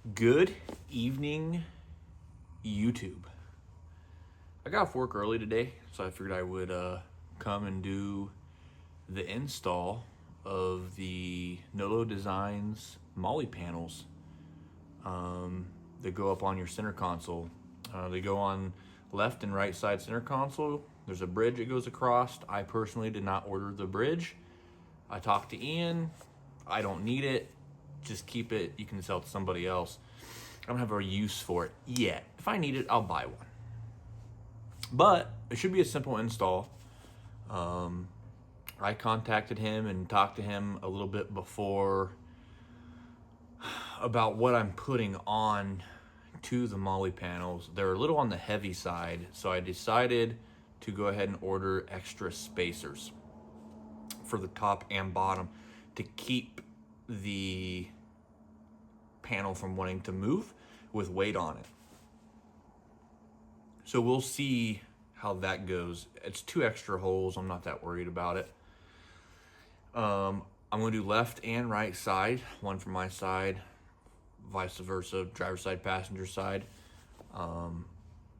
Good evening, YouTube. I got off work early today, so I figured I would come and do the install of the Nolo Designs Molle panels that go up on your center console. They go on left and right side center console. There's a bridge that goes across. I personally did not order the bridge. I talked to Ian. I don't need it. Just keep it. You can sell it to somebody else. I don't have a use for it yet. If I need it, I'll buy one. But it should be a simple install. I contacted him and talked to him a little bit before about what I'm putting on to the Molle panels. They're a little on the heavy side, so I decided to go ahead and order extra spacers for the top and bottom to keep the panel from wanting to move with weight on it. So we'll see how that goes. It's 2 extra holes. I'm not that worried about it. I'm going to do left and right side, one for my side, vice versa, driver's side, passenger side.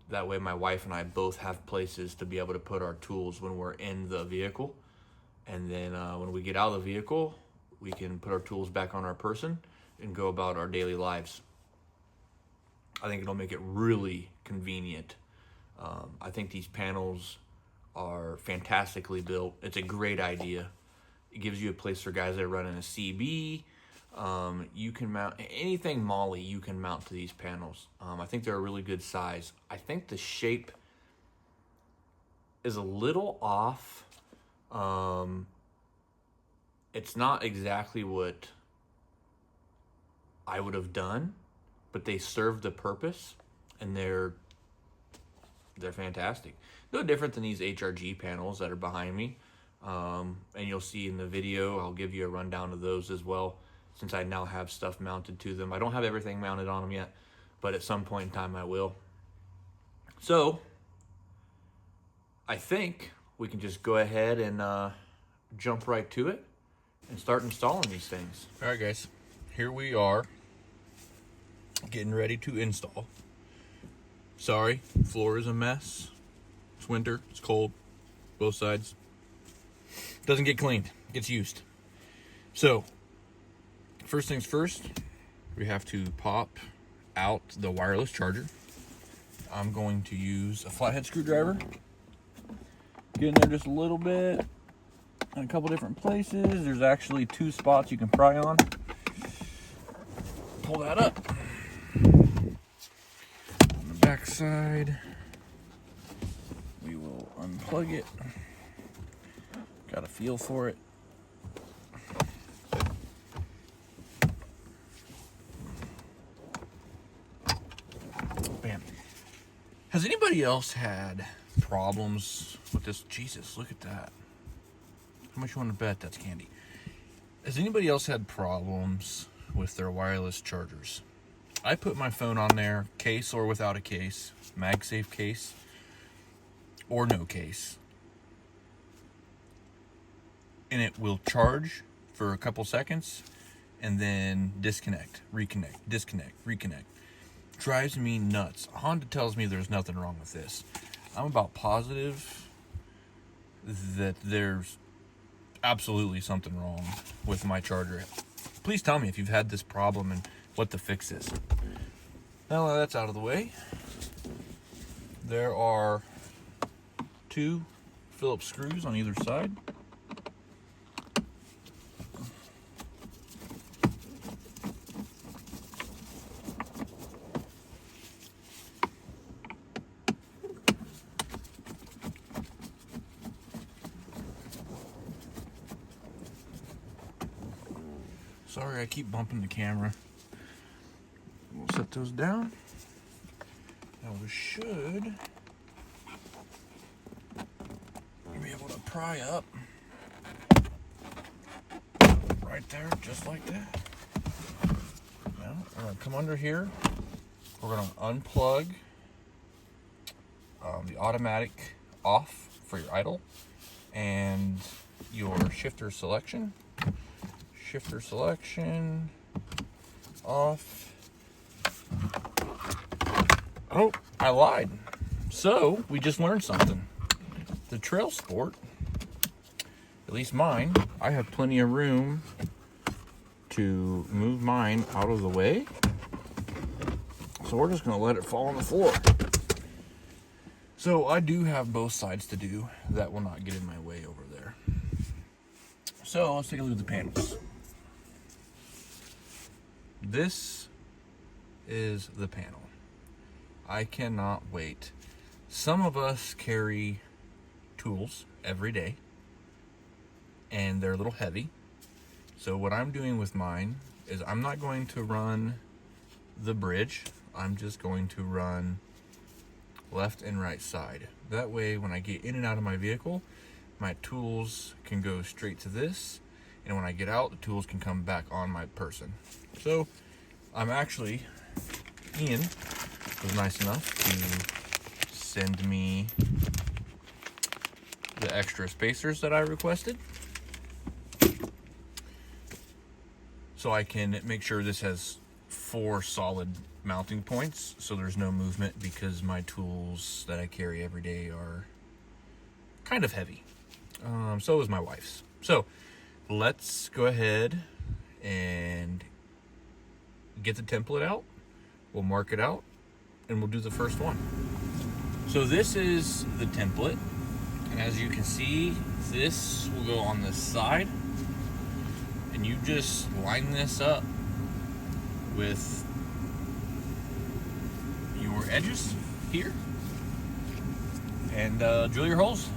That way my wife and I both have places to be able to put our tools when we're in the vehicle. And then when we get out of the vehicle, we can put our tools back on our person and go about our daily lives. I think it'll make it really convenient. I think these panels are fantastically built. It's a great idea. It gives you a place for guys that are running a CB. You can mount anything Molle you can mount to these panels. I think they're a really good size. I think the shape is a little off. It's not exactly what I would have done, but they serve the purpose, and they're fantastic. No different than these HRG panels that are behind me. And you'll see in the video, I'll give you a rundown of those as well, since I now have stuff mounted to them. I don't have everything mounted on them yet, but at some point in time I will. So I think we can just go ahead and jump right to it and start installing these things. All right, guys, here we are getting ready to install. Sorry, floor is a mess. It's winter, it's cold, both sides. Doesn't get cleaned, gets used. So, first things first, we have to pop out the wireless charger. I'm going to use a flathead screwdriver. Get in there just a little bit, in a couple different places. There's actually 2 spots you can pry on. Pull that up. On the back side, we will unplug it. Got a feel for it. Bam. Has anybody else had problems with this? Jesus, look at that. How much you want to bet that's candy? Has anybody else had problems with their wireless chargers? I put my phone on there, case or without a case, MagSafe case or no case, and it will charge for a couple seconds and then disconnect, reconnect, disconnect, reconnect. Drives me nuts. Honda tells me there's nothing wrong with this. I'm about positive that there's absolutely something wrong with my charger. Please tell me if you've had this problem and what the fix is. Now that that's out of the way, there are 2 Phillips screws on either side. Sorry, I keep bumping the camera. We'll set those down. Now we should be able to pry up right there, just like that. Now we're gonna come under here. We're gonna unplug the automatic off for your idle and your shifter selection. Shifter selection off. Oh, I lied. So, we just learned something. The Trail Sport, at least mine, I have plenty of room to move mine out of the way. So we're just going to let it fall on the floor. So I do have both sides to do. That will not get in my way over there. So let's take a look at the panels. This is the panel. I cannot wait. Some of us carry tools every day, and they're a little heavy. So what I'm doing with mine is I'm not going to run the bridge. I'm just going to run left and right side. That way, when I get in and out of my vehicle, my tools can go straight to this, and when I get out, the tools can come back on my person. So I'm actually, Ian was nice enough to send me the extra spacers that I requested, so I can make sure this has 4 solid mounting points, so there's no movement, because my tools that I carry every day are kind of heavy. So is my wife's. So let's go ahead and get the template out. We'll mark it out and we'll do the first one. So this is the template, and as you can see, this will go on this side, and you just line this up with your edges here and drill your holes.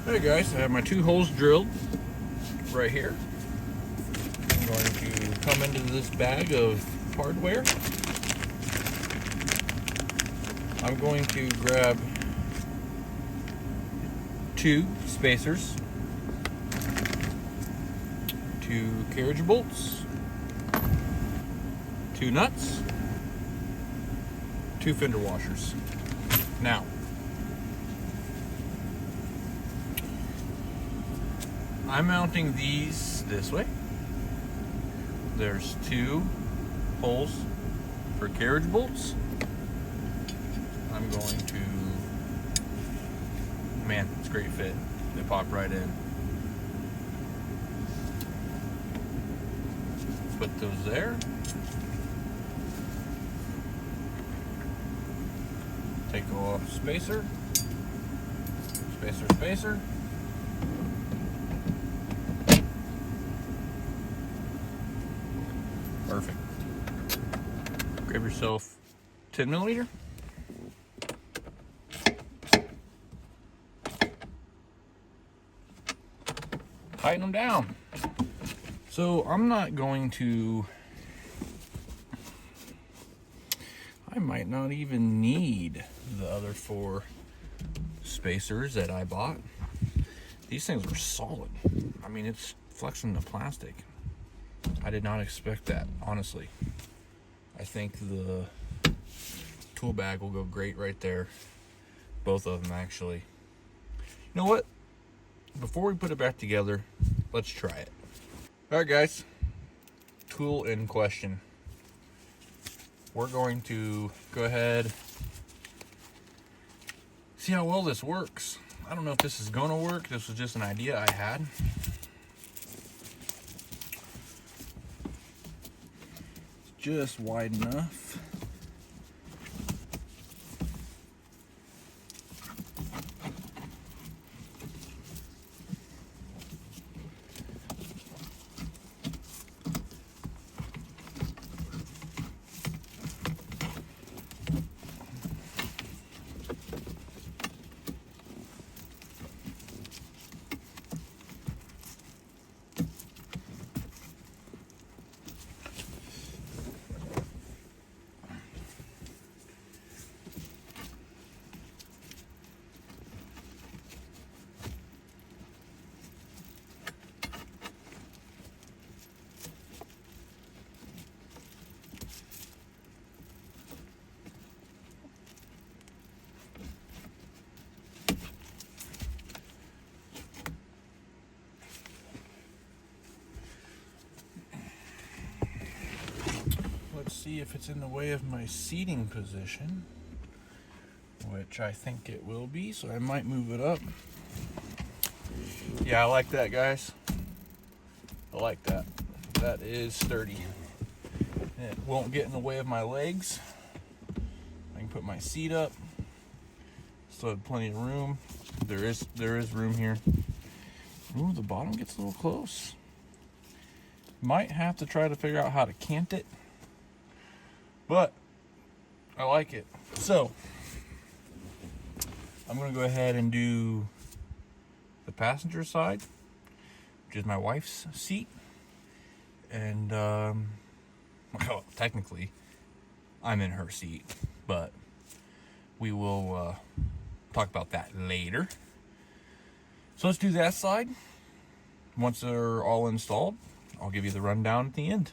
Hey guys, I have my 2 holes drilled right here. I'm going to come into this bag of hardware. I'm going to grab 2 spacers, 2 carriage bolts, 2 nuts, 2 fender washers. Now, I'm mounting these this way. There's 2 holes for carriage bolts. I'm going to, man, it's a great fit. They pop right in. Put those there. Take off spacer, spacer, spacer. Perfect. Grab yourself 10 millimeter. Tighten them down. So I'm not going to, I might not even need the other 4 spacers that I bought. These things were solid. I mean, it's flexing the plastic. I did not expect that, honestly. I think the tool bag will go great right there. Both of them, actually. You know what? Before we put it back together, let's try it. Alright guys, tool in question. We're going to go ahead, see how well this works. I don't know if this is going to work. This was just an idea I had. Just wide enough. see if it's in the way of my seating position, which I think it will be, so I might move it up. Yeah, I like that, guys. I like that. That is sturdy. And it won't get in the way of my legs. I can put my seat up. Still have plenty of room. There is room here. Ooh, the bottom gets a little close. Might have to try to figure out how to cant it, but I like it. So I'm gonna go ahead and do the passenger side, which is my wife's seat. And well, technically I'm in her seat, but we will talk about that later. So let's do that side. Once they're all installed, I'll give you the rundown at the end.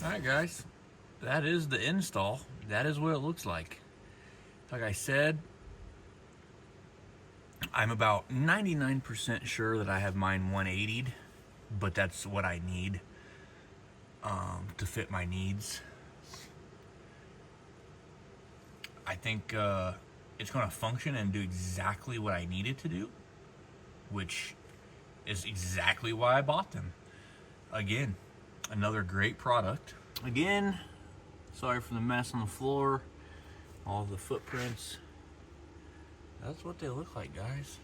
Alright guys, that is the install. That is what it looks like. Like I said, I'm about 99% sure that I have mine 180'd, but that's what I need to fit my needs. I think it's going to function and do exactly what I need it to do, which is exactly why I bought them. Again, another great product. Again, sorry for the mess on the floor, all the footprints. That's what they look like, guys.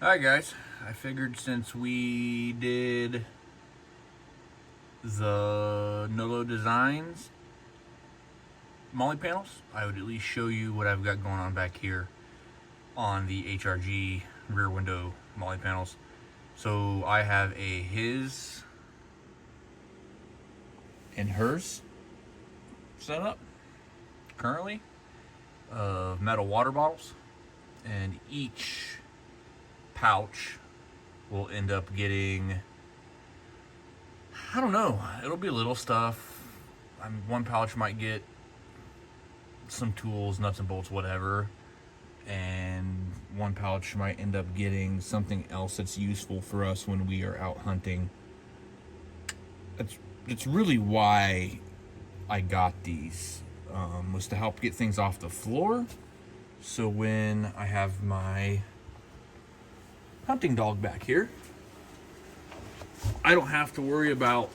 Alright guys, I figured since we did the Nolo Designs Molle panels, I would at least show you what I've got going on back here on the HRG rear window Molle panels. So I have a his and hers setup currently of metal water bottles, and each pouch will end up getting, I don't know, it'll be little stuff. One pouch might get some tools, nuts and bolts, whatever, and one pouch might end up getting something else that's useful for us when we are out hunting. That's really why I got these, was to help get things off the floor, so when I have my hunting dog back here, I don't have to worry about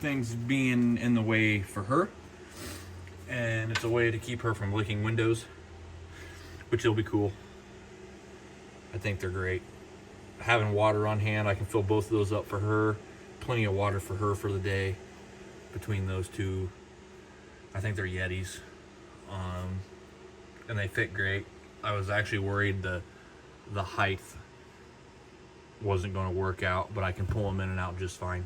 things being in the way for her. And it's a way to keep her from licking windows, which will be cool. I think they're great. Having water on hand, I can fill both of those up for her. Plenty of water for her for the day between those two. I think they're Yetis. And they fit great. I was actually worried the height wasn't going to work out, but I can pull them in and out just fine.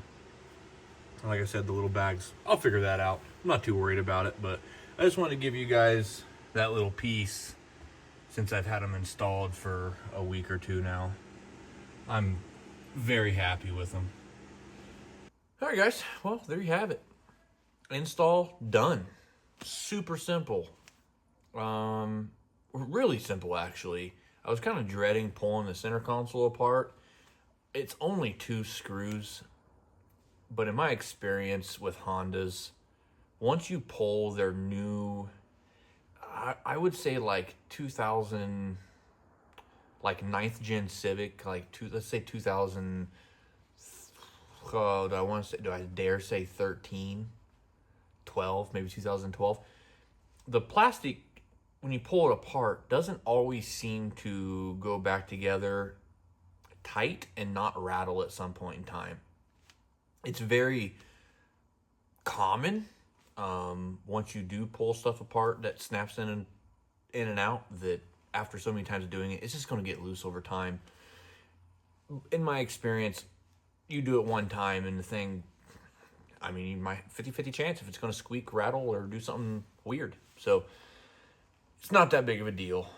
And like I said, the little bags, I'll figure that out. I'm not too worried about it, but I just wanted to give you guys that little piece since I've had them installed for a week or two now. I'm very happy with them. All right, guys. Well, there you have it. Install done. Super simple. Really simple, actually. I was kind of dreading pulling the center console apart. it's only 2 screws, but in my experience with Hondas, once you pull their new, I would say like 2000, like 9th gen Civic, like let's say 2000. Do I dare say 13, 12, maybe 2012? The plastic, when you pull it apart, doesn't always seem to go back together tight and not rattle at some point in time. It's very common, once you do pull stuff apart that snaps in and out, that after so many times of doing it, it's just going to get loose over time. In my experience, you do it one time and the thing, I mean, you might 50-50 chance if it's going to squeak, rattle, or do something weird. So it's not that big of a deal.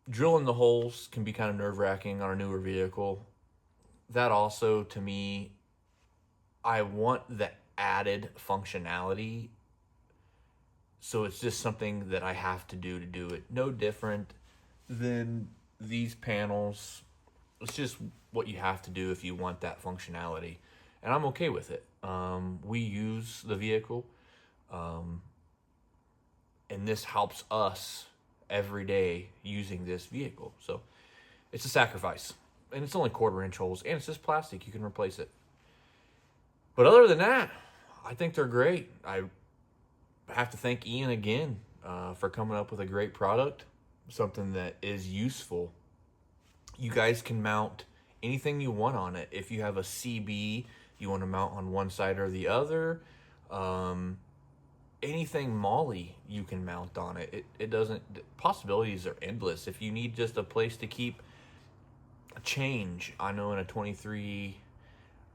Drilling the holes can be kind of nerve-wracking on a newer vehicle. That also, to me, I want the added functionality. So it's just something that I have to do it. No different than these panels. It's just what you have to do if you want that functionality. And I'm okay with it. We use the vehicle. And this helps us every day using this vehicle. So it's a sacrifice. And it's only 1/4-inch holes. And it's just plastic. You can replace it. But other than that, I think they're great. I have to thank Ian again for coming up with a great product. Something that is useful. You guys can mount anything you want on it. If you have a CB, you want to mount on one side or the other. Anything Molle, you can mount on it. It doesn't, possibilities are endless. If you need just a place to keep a change, I know in a 23,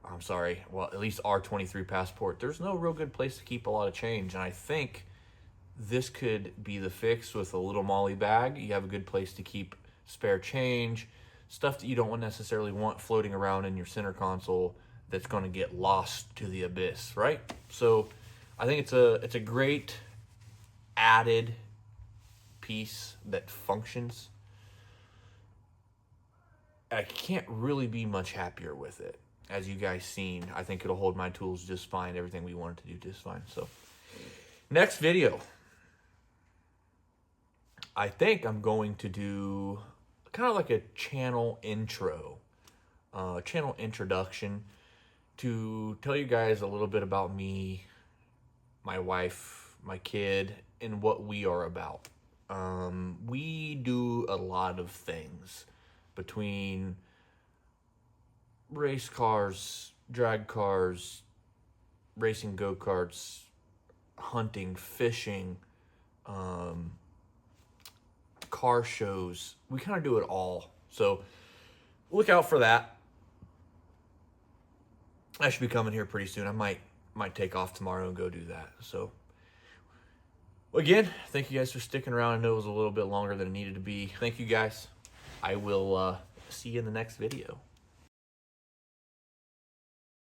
at least our 23 Passport, there's no real good place to keep a lot of change. And I think this could be the fix with a little Molle bag. You have a good place to keep spare change, stuff that you don't necessarily want floating around in your center console that's going to get lost to the abyss, right? So I think it's a great added piece that functions. I can't really be much happier with it. As you guys seen, I think it'll hold my tools just fine. Everything we want it to do just fine. So next video, I think I'm going to do kind of like a channel intro, channel introduction to tell you guys a little bit about me, my wife, my kid, and what we are about. We do a lot of things between race cars, drag cars, racing go-karts, hunting, fishing, car shows. We kind of do it all. So look out for that. I should be coming here pretty soon. I might take off tomorrow and go do that. So again, thank you guys for sticking around. I know it was a little bit longer than it needed to be. Thank you guys. I will see you in the next video.